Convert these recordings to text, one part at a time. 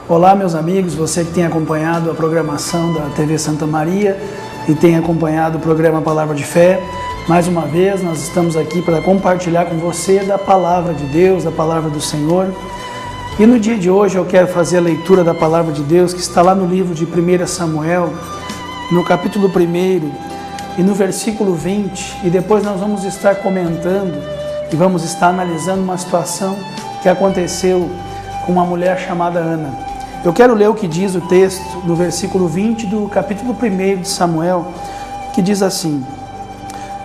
Olá, meus amigos, você que tem acompanhado a programação da TV Santa Maria e tem acompanhado o programa Palavra de Fé. Mais uma vez, nós estamos aqui para compartilhar com você da Palavra de Deus, da Palavra do Senhor. E no dia de hoje eu quero fazer a leitura da Palavra de Deus, que está lá no livro de 1 Samuel, no capítulo 1 e no versículo 20. E depois nós vamos estar comentando e vamos estar analisando uma situação que aconteceu com uma mulher chamada Ana. Eu quero ler o que diz o texto no versículo 20 do capítulo 1 de Samuel, que diz assim: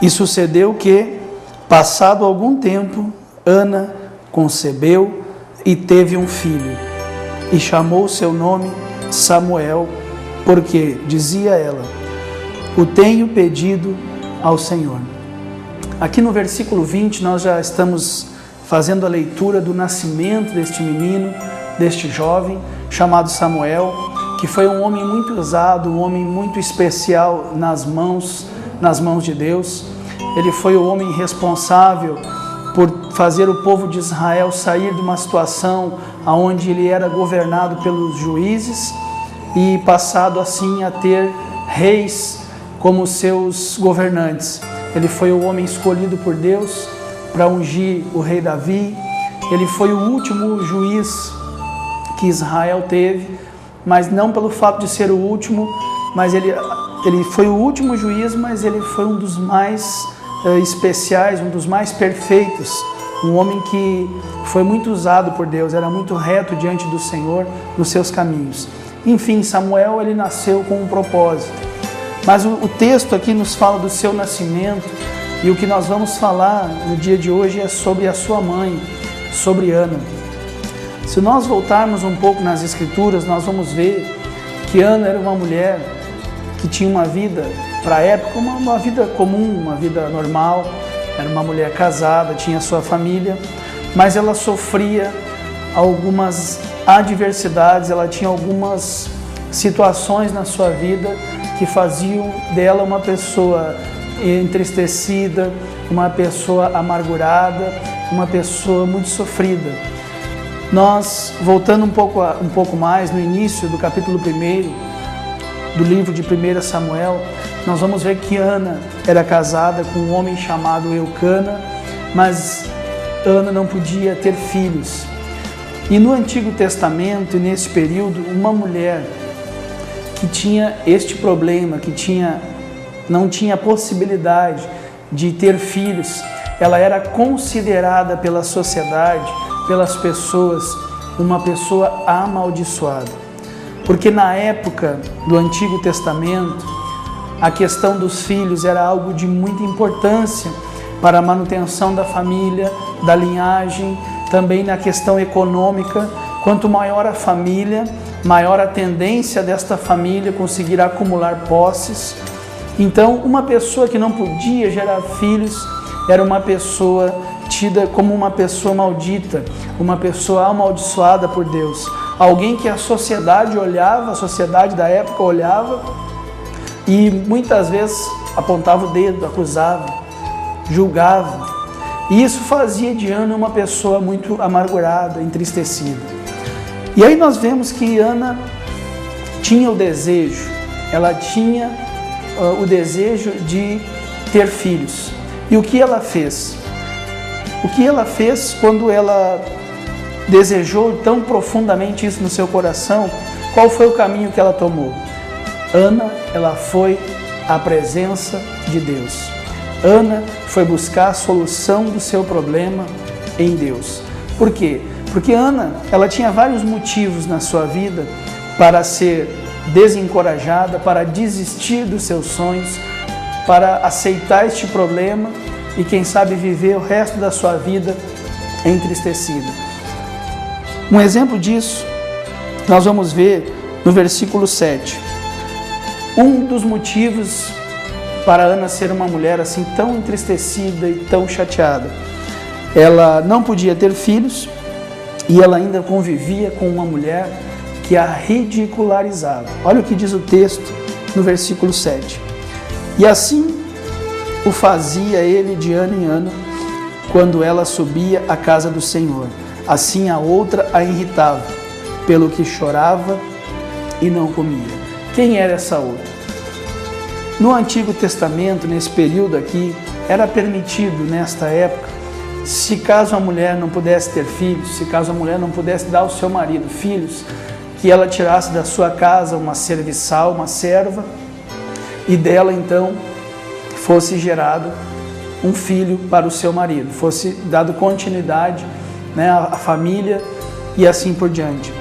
E sucedeu que, passado algum tempo, Ana concebeu e teve um filho, e chamou seu nome Samuel, porque, dizia ela, o tenho pedido ao Senhor. Aqui no versículo 20 nós já estamos fazendo a leitura do nascimento deste menino, deste jovem, chamado Samuel, que foi um homem muito usado, um homem muito especial nas mãos de Deus. Ele foi o homem responsável por fazer o povo de Israel sair de uma situação onde ele era governado pelos juízes e passado assim a ter reis como seus governantes. Ele foi o homem escolhido por Deus para ungir o rei Davi. Ele foi o último juiz que Israel teve, mas não pelo fato de ser o último, mas ele foi o último juiz, mas ele foi um dos mais especiais, um dos mais perfeitos, um homem que foi muito usado por Deus, era muito reto diante do Senhor nos seus caminhos. Enfim, Samuel, ele nasceu com um propósito, mas o texto aqui nos fala do seu nascimento, e o que nós vamos falar no dia de hoje é sobre a sua mãe, sobre Ana. Se nós voltarmos um pouco nas Escrituras, nós vamos ver que Ana era uma mulher que tinha uma vida, para a época, uma vida comum, uma vida normal. Era uma mulher casada, tinha sua família, mas ela sofria algumas adversidades, ela tinha algumas situações na sua vida que faziam dela uma pessoa entristecida, uma pessoa amargurada, uma pessoa muito sofrida. Nós, voltando um pouco mais no início do capítulo 1 do livro de 1 Samuel, nós vamos ver que Ana era casada com um homem chamado Eucana, mas Ana não podia ter filhos. E no Antigo Testamento, nesse período, uma mulher que tinha este problema, não tinha possibilidade de ter filhos, ela era considerada pela sociedade, pelas pessoas, uma pessoa amaldiçoada. Porque na época do Antigo Testamento, a questão dos filhos era algo de muita importância para a manutenção da família, da linhagem, também na questão econômica. Quanto maior a família, maior a tendência desta família conseguir acumular posses. Então, uma pessoa que não podia gerar filhos era uma pessoa tida como uma pessoa maldita, uma pessoa amaldiçoada por Deus. Alguém que a sociedade olhava, a sociedade da época olhava e muitas vezes apontava o dedo, acusava, julgava. E isso fazia de Ana uma pessoa muito amargurada, entristecida. E aí nós vemos que Ana tinha o desejo, ela tinha o desejo de ter filhos. E o que ela fez? O que ela fez quando ela desejou tão profundamente isso no seu coração? Qual foi o caminho que ela tomou? Ana, ela foi à presença de Deus. Ana foi buscar a solução do seu problema em Deus. Por quê? Porque Ana, ela tinha vários motivos na sua vida para ser desencorajada, para desistir dos seus sonhos, para aceitar este problema e quem sabe viver o resto da sua vida entristecida. Um exemplo disso nós vamos ver no versículo 7. Um dos motivos para Ana ser uma mulher assim tão entristecida e tão chateada, ela não podia ter filhos e ela ainda convivia com uma mulher que a ridicularizava. Olha o que diz o texto no versículo 7. E assim o fazia ele de ano em ano, quando ela subia à casa do Senhor. Assim a outra a irritava. pelo que chorava e não comia. Quem era essa outra? No Antigo Testamento, nesse período aqui, era permitido nesta época, se caso a mulher não pudesse ter filhos, se caso a mulher não pudesse dar ao seu marido filhos, que ela tirasse da sua casa uma serviçal, uma serva, e dela então fosse gerado um filho para o seu marido, fosse dado continuidade, né, à família e assim por diante.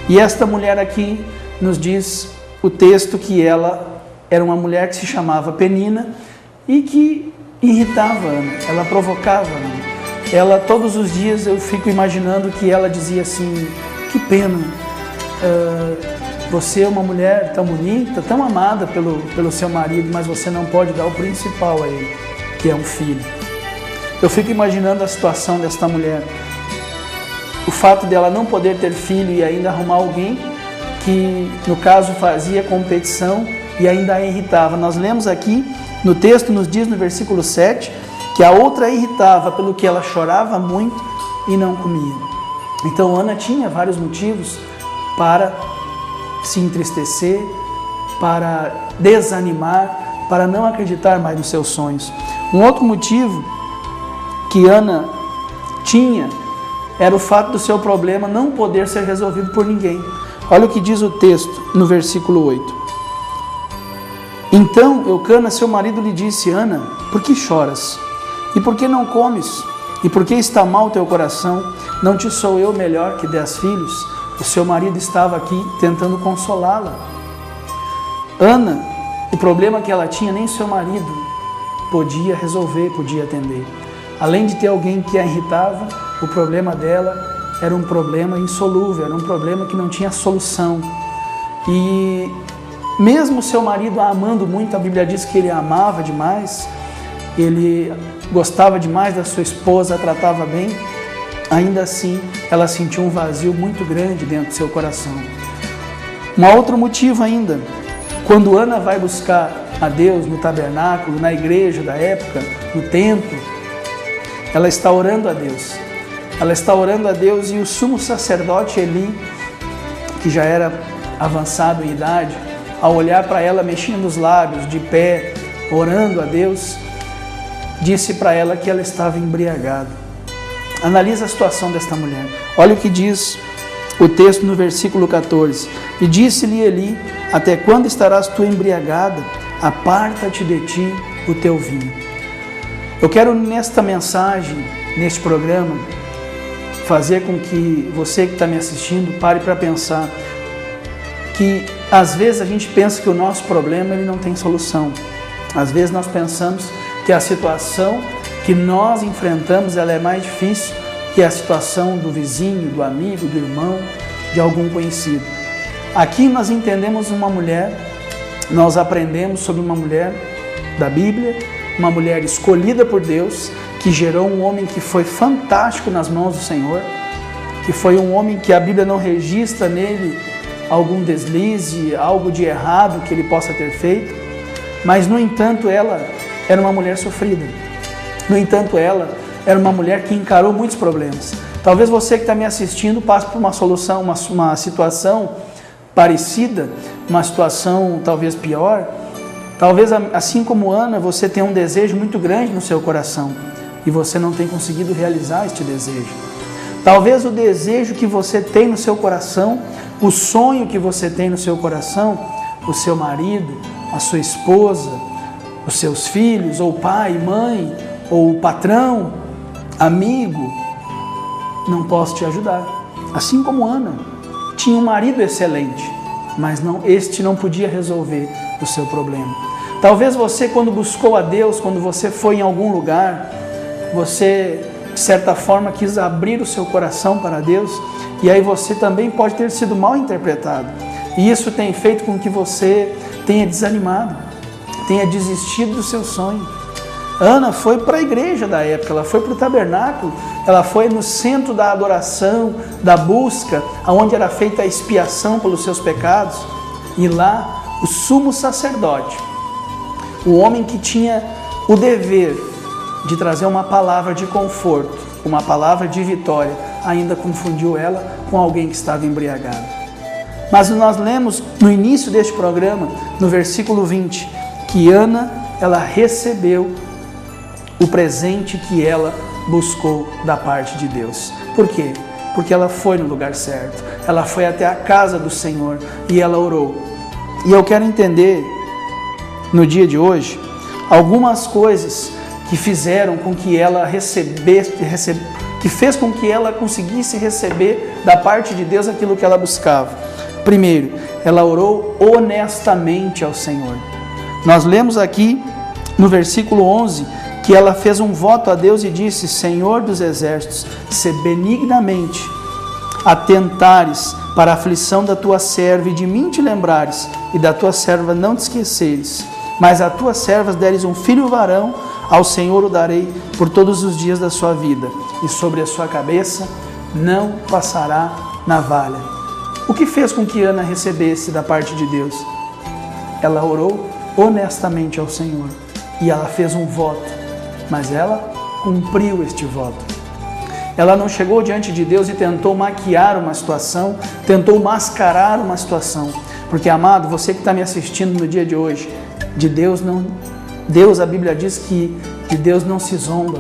E esta mulher aqui nos diz o texto que ela era uma mulher que se chamava Penina e que irritava Ana, ela provocava Ana. Ela, todos os dias, eu fico imaginando que ela dizia assim: que pena, você é uma mulher tão bonita, tão amada pelo seu marido, mas você não pode dar o principal a ele, que é um filho. Eu fico imaginando a situação desta mulher, o fato dela não poder ter filho e ainda arrumar alguém que, no caso, fazia competição e ainda a irritava. Nós lemos aqui, no texto nos diz no versículo 7, que a outra a irritava pelo que ela chorava muito e não comia. Então Ana tinha vários motivos para se entristecer, para desanimar, para não acreditar mais nos seus sonhos. Um outro motivo que Ana tinha era o fato do seu problema não poder ser resolvido por ninguém. Olha o que diz o texto no versículo 8. Então Eucana, seu marido, lhe disse: Ana, por que choras? E por que não comes? E por que está mal teu coração? Não te sou eu melhor que 10 filhos? O seu marido estava aqui tentando consolá-la. Ana, o problema que ela tinha, nem seu marido podia resolver, podia atender. Além de ter alguém que a irritava, o problema dela era um problema insolúvel, era um problema que não tinha solução. E mesmo seu marido a amando muito, a Bíblia diz que ele a amava demais, ele gostava demais da sua esposa, a tratava bem, ainda assim ela sentiu um vazio muito grande dentro do seu coração. Um outro motivo ainda, quando Ana vai buscar a Deus no tabernáculo, na igreja da época, no templo, ela está orando a Deus. Ela está orando a Deus e o sumo sacerdote Eli, que já era avançado em idade, ao olhar para ela mexendo os lábios, de pé, orando a Deus, disse para ela que ela estava embriagada. Analisa a situação desta mulher. Olha o que diz o texto no versículo 14. E disse-lhe Eli: até quando estarás tu embriagada? Aparta-te de ti o teu vinho. Eu quero nesta mensagem, neste programa, fazer com que você que está me assistindo pare para pensar que às vezes a gente pensa que o nosso problema ele não tem solução. Às vezes nós pensamos que a situação que nós enfrentamos ela é mais difícil que a situação do vizinho, do amigo, do irmão, de algum conhecido. Aqui nós entendemos uma mulher, nós aprendemos sobre uma mulher da Bíblia, uma mulher escolhida por Deus, que gerou um homem que foi fantástico nas mãos do Senhor, que foi um homem que a Bíblia não registra nele algum deslize, algo de errado que ele possa ter feito, mas no entanto ela era uma mulher sofrida. No entanto, ela era uma mulher que encarou muitos problemas. Talvez você que está me assistindo passe por uma solução, uma situação parecida, uma situação talvez pior. Talvez, assim como Ana, você tenha um desejo muito grande no seu coração e você não tem conseguido realizar este desejo. Talvez o desejo que você tem no seu coração, o sonho que você tem no seu coração, o seu marido, a sua esposa, os seus filhos, ou pai, mãe, ou patrão, amigo, não posso te ajudar. Assim como Ana, tinha um marido excelente, mas este não podia resolver o seu problema. Talvez você, quando buscou a Deus, quando você foi em algum lugar, você, de certa forma, quis abrir o seu coração para Deus, e aí você também pode ter sido mal interpretado. E isso tem feito com que você tenha desanimado, tenha desistido do seu sonho. Ana foi para a igreja da época, ela foi para o tabernáculo, ela foi no centro da adoração, da busca, onde era feita a expiação pelos seus pecados. E lá, o sumo sacerdote, o homem que tinha o dever de trazer uma palavra de conforto, uma palavra de vitória, ainda confundiu ela com alguém que estava embriagado. Mas nós lemos no início deste programa, no versículo 20, que Ana, ela recebeu o presente que ela buscou da parte de Deus. Por quê? Porque ela foi no lugar certo, ela foi até a casa do Senhor e ela orou. E eu quero entender, no dia de hoje, algumas coisas que fizeram com que ela que fez com que ela conseguisse receber da parte de Deus aquilo que ela buscava. Primeiro, ela orou honestamente ao Senhor. Nós lemos aqui no versículo 11 que ela fez um voto a Deus e disse: Senhor dos exércitos, se benignamente atentares para a aflição da tua serva e de mim te lembrares, e da tua serva não te esqueceres, mas a tuas servas deres um filho varão, ao Senhor o darei por todos os dias da sua vida, e sobre a sua cabeça não passará navalha. O que fez com que Ana recebesse da parte de Deus? Ela orou honestamente ao Senhor e ela fez um voto, mas ela cumpriu este voto. Ela não chegou diante de Deus e tentou maquiar uma situação, tentou mascarar uma situação, porque, amado, você que está me assistindo no dia de hoje, a Bíblia diz que de Deus não se zomba,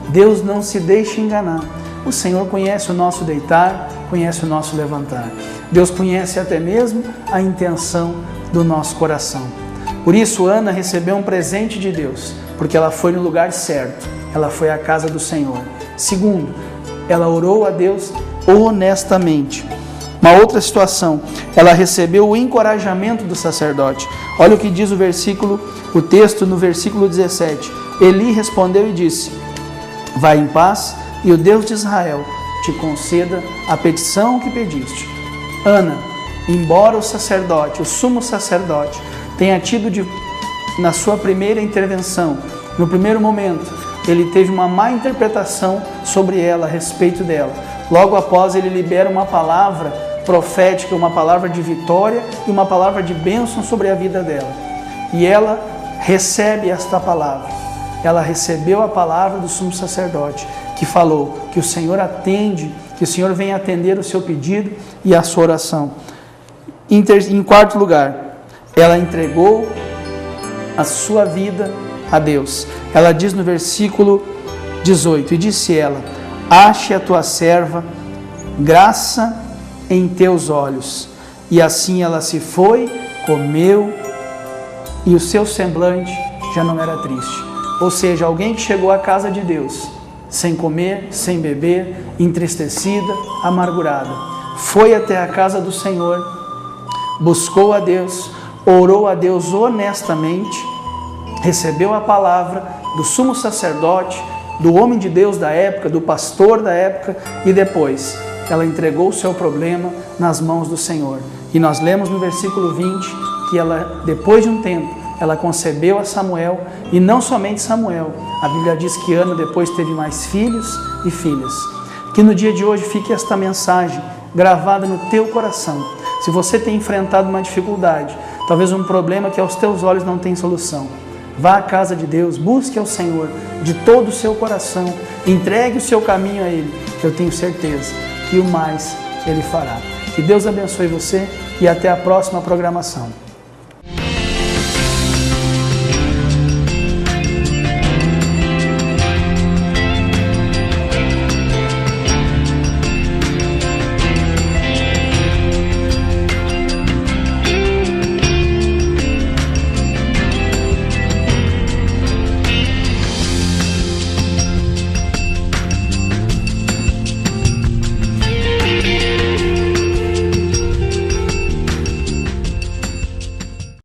Deus não se deixa enganar. O Senhor conhece o nosso deitar, conhece o nosso levantar. Deus conhece até mesmo a intenção do nosso coração. Por isso, Ana recebeu um presente de Deus, porque ela foi no lugar certo, ela foi à casa do Senhor. Segundo, ela orou a Deus honestamente. Uma outra situação, ela recebeu o encorajamento do sacerdote. Olha o que diz o texto no versículo 17. Eli respondeu e disse: vai em paz, e o Deus de Israel te conceda a petição que pediste. Ana, embora o sumo sacerdote, tenha tido na sua primeira intervenção, no primeiro momento, ele teve uma má interpretação sobre ela, a respeito dela. Logo após, ele libera uma palavra profética, uma palavra de vitória e uma palavra de bênção sobre a vida dela. E ela recebe esta palavra. Ela recebeu a palavra do sumo sacerdote, que falou que o Senhor atende, que o Senhor vem atender o seu pedido e a sua oração. Em quarto lugar, ela entregou a sua vida a Deus. Ela diz no versículo 18, e disse ela: ache a tua serva graça em teus olhos. E assim ela se foi, comeu, e o seu semblante já não era triste. Ou seja, alguém que chegou à casa de Deus, sem comer, sem beber, entristecida, amargurada, foi até a casa do Senhor, buscou a Deus, orou a Deus honestamente, recebeu a palavra do sumo sacerdote, do homem de Deus da época, do pastor da época, e depois ela entregou o seu problema nas mãos do Senhor. E nós lemos no versículo 20 que ela, depois de um tempo, ela concebeu a Samuel, e não somente Samuel, a Bíblia diz que Ana depois teve mais filhos e filhas. Que no dia de hoje fique esta mensagem gravada no teu coração. Se você tem enfrentado uma dificuldade, talvez um problema que aos teus olhos não tem solução, vá à casa de Deus, busque ao Senhor de todo o seu coração, entregue o seu caminho a Ele. Eu tenho certeza que o mais Ele fará. Que Deus abençoe você e até a próxima programação.